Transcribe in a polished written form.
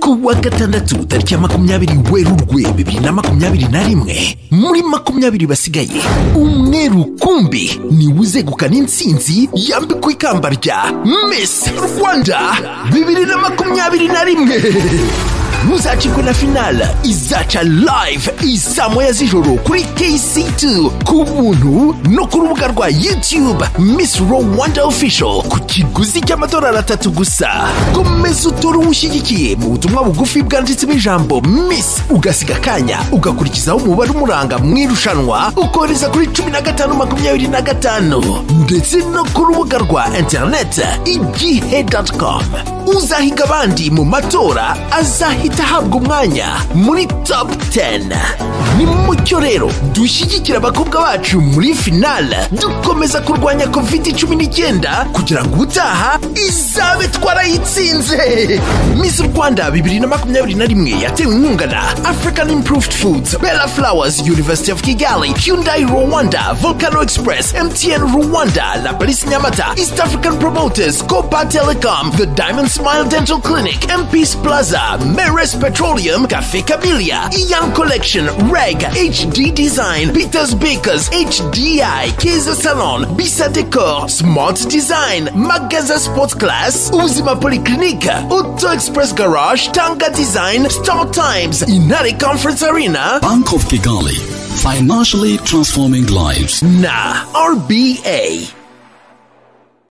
ku wa gatandatu tariki ya 20 Werurwe 2021 muri 20 basigaye umwe rukumbi ni uzegukana intsinzi yambikwa ikamba rya Miss Rwanda 2021. Muzacikwe na finale izaca live isaa 1 z'ijoro kuri KC2 ku buntu no ku rubuga rwa YouTube Miss Rwanda Official ku kiguzi cy'amadolari 3 gusa. Komeza utore ushyigikiye mu butumwa bugufi bwanditsemo ijambo Miss ugasiga kanya ugakurikizaho umubare umuranga mu irushanwa ukoreza kuri 1525 ndetse no ku rubuga rwa internet igihe.com. Uzahiga abandi mu matora azahita ahabwa umwanya muri top 10. Ni mucyo rero dushyigikira abakobwa bacu muri finale dukomeza kurwanya COVID-19 kugira ngo utaha izabe twarayitsinze. Miss Rwanda 2021 yatewe inkunga na African Improved Foods, Bella Flowers, University of Kigali, Hyundai Rwanda, Volcano Express, MTN Rwanda, La Police Nyamata, East African Promoters, Copa Telecom, The Diamond Smile Dental Clinic, MP's Plaza, Meres Petroleum, Cafe Camellia, Ian Collection, Reg, HD Design, Peter's Bakers, HDI, Keza Salon, Bisa Decor, Smart Design, Magaza Sports Class, Uzima Polyclinic, Auto Express Garage, Tanga Design, Star Times, Inari Conference Arena, Bank of Kigali, financially transforming lives. Na RBA.